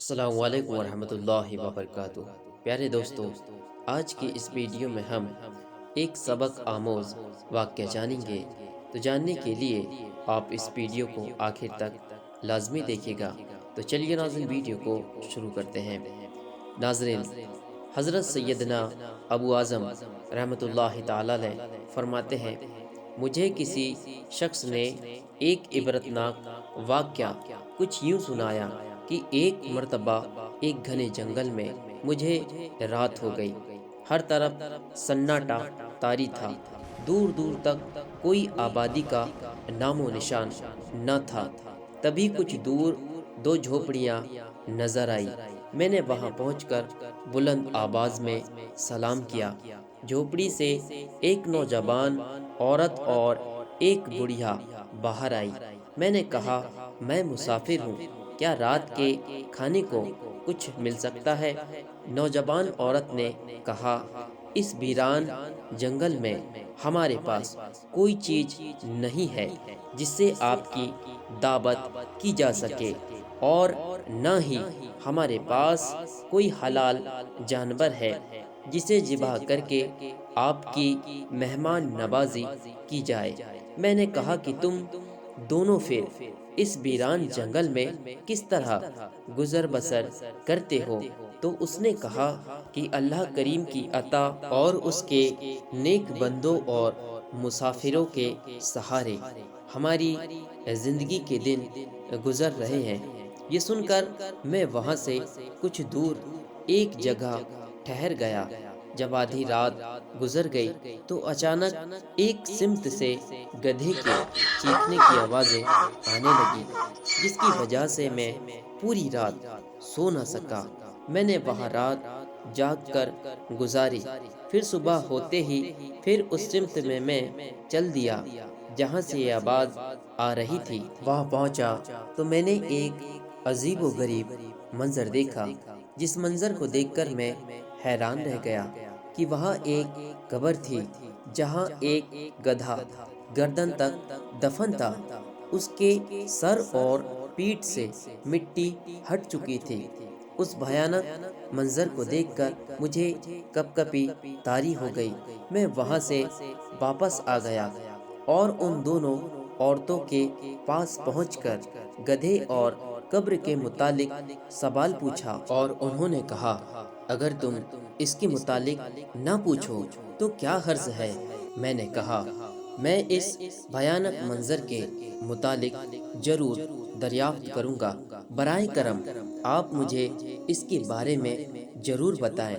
السلام علیکم ورحمۃ اللہ وبرکاتہ۔ پیارے دوستو، آج کی اس ویڈیو میں ہم ایک سبق آموز واقعہ جانیں گے۔ تو جاننے کے لیے آپ اس ویڈیو کو آخر تک لازمی دیکھیے گا۔ تو چلیے ناظرین، ویڈیو کو شروع کرتے ہیں۔ ناظرین، حضرت سیدنا ابو اعظم رحمۃ اللہ تعالی علیہ فرماتے ہیں، مجھے کسی شخص نے ایک عبرتناک واقعہ کچھ یوں سنایا کہ ایک مرتبہ ایک گھنے جنگل میں مجھے رات ہو گئی۔ ہر طرف سناٹا طاری تھا، دور دور تک کوئی آبادی کا نام و نشان نہ تھا۔ تبھی کچھ دور دو جھوپڑیاں نظر آئی۔ میں نے وہاں پہنچ کر بلند آواز میں سلام کیا۔ جھوپڑی سے ایک نوجوان عورت اور ایک بڑھیا باہر آئی۔ میں نے کہا، میں مسافر ہوں، کیا رات کے کھانے کو کچھ مل سکتا ہے؟ نوجوان عورت نے کہا، اس ویران جنگل میں ہمارے پاس کوئی چیز نہیں ہے جس سے آپ کی دعوت کی جا سکے، اور نہ ہی ہمارے پاس کوئی حلال جانور ہے جسے ذبح کر کے آپ کی مہمان نوازی کی جائے۔ میں نے کہا کہ تم دونوں پھر اس ویران جنگل میں کس طرح گزر بسر کرتے ہو؟ تو اس نے کہا کہ اللہ کریم کی عطا اور اس کے نیک بندوں اور مسافروں کے سہارے ہماری زندگی کے دن گزر رہے ہیں۔ یہ سن کر میں وہاں سے کچھ دور ایک جگہ ٹھہر گیا۔ جب آدھی رات گزر گئی تو اچانک ایک سمت سے گدھے کے چیخنے کی آوازیں آنے لگی، جس کی وجہ سے میں پوری رات سو نہ سکا۔ میں نے وہاں رات جاگ کر گزاری، پھر صبح ہوتے ہی پھر اس سمت میں چل دیا جہاں سے یہ آواز آ رہی تھی۔ وہاں پہنچا تو میں نے ایک عجیب و غریب منظر دیکھا، جس منظر کو دیکھ کر میں حیران رہ گیا کہ وہاں ایک قبر تھی جہاں ایک گدھا گردن تک دفن تھا۔ اس کے سر اور پیٹھ سے مٹی ہٹ چکی تھی۔ اس بھیانک منظر کو دیکھ کر مجھے کپ کپی طاری ہو گئی۔ میں وہاں سے واپس آ گیا اور ان دونوں عورتوں کے پاس پہنچ کر گدھے اور قبر کے متعلق سوال پوچھا، اور انہوں نے کہا، اگر تم اس کے متعلق نہ پوچھو تو کیا حرج ہے؟ میں نے کہا، میں اس بھیانک منظر کے متعلق ضرور دریافت کروں گا، برائے کرم آپ مجھے اس کے بارے میں ضرور بتائیں۔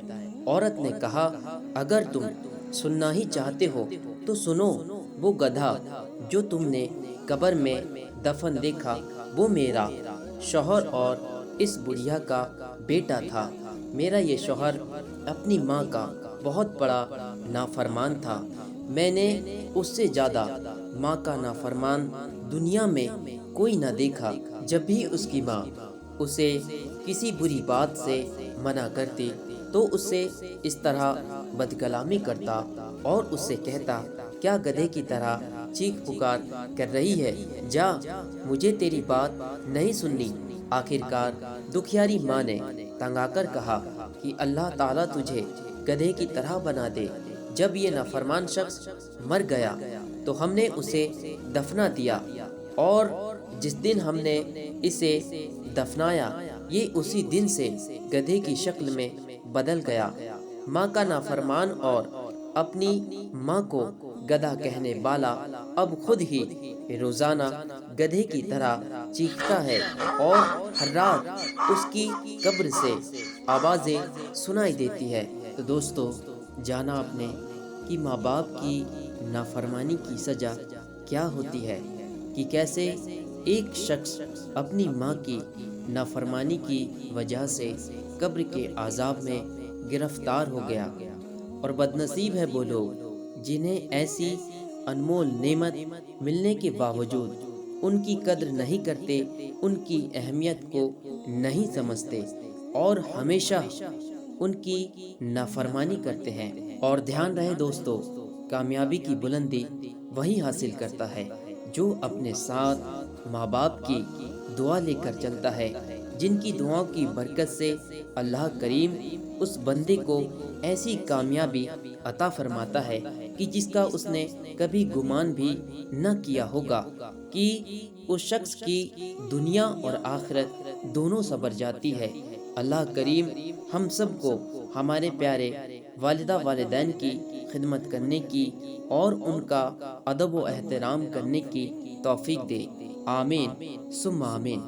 عورت نے کہا، اگر تم سننا ہی چاہتے ہو تو سنو، وہ گدھا جو تم نے قبر میں دفن دیکھا وہ میرا شوہر اور اس بڑھیا کا بیٹا تھا۔ میرا یہ شوہر اپنی ماں کا بہت بڑا نافرمان تھا۔ میں نے اس سے زیادہ ماں کا نافرمان دنیا میں کوئی نہ دیکھا۔ جب بھی اس کی ماں اسے کسی بری بات سے منع کرتی تو اس سے اس طرح بدکلامی کرتا اور اس سے کہتا، کیا گدھے کی طرح چیخ پکار کر رہی ہے؟ جا، مجھے تیری بات نہیں سننی۔ آخرکار دکھیاری ماں نے تنگ آ کر کہا کہ اللہ تعالیٰ تجھے گدھے کی طرح بنا دے۔ جب یہ نافرمان شخص مر گیا تو ہم نے اسے دفنا دیا، اور جس دن ہم نے اسے دفنایا یہ اسی دن سے گدھے کی شکل میں بدل گیا۔ ماں کا نافرمان اور اپنی ماں کو گدھا کہنے والا اب خود ہی روزانہ گدھے کی طرح چیختا ہے، اور ہر رات اس کی قبر سے آوازیں سنائی دیتی ہے۔ تو دوستو، جانا آپ نے کہ ماں باپ کی نافرمانی کی سزا کیا ہوتی ہے، کہ کیسے ایک شخص اپنی ماں کی نافرمانی کی وجہ سے قبر کے عذاب میں گرفتار ہو گیا۔ اور بدنصیب ہے وہ لوگ جنہیں ایسی انمول نعمت ملنے کے باوجود ان کی قدر نہیں کرتے، ان کی اہمیت کو نہیں سمجھتے، اور ہمیشہ ان کی نافرمانی کرتے ہیں۔ اور دھیان رہے دوستو، کامیابی کی بلندی وہی حاصل کرتا ہے جو اپنے ساتھ ماں باپ کی دعا لے کر چلتا ہے۔ جن کی دعاؤں کی برکت سے اللہ کریم اس بندے کو ایسی کامیابی عطا فرماتا ہے کہ جس کا اس نے کبھی گمان بھی نہ کیا ہوگا، کہ اس شخص کی دنیا اور آخرت دونوں سنور جاتی ہے۔ اللہ کریم ہم سب کو ہمارے پیارے والدہ والدین کی خدمت کرنے کی اور ان کا ادب و احترام کرنے کی توفیق دے، آمین ثم آمین۔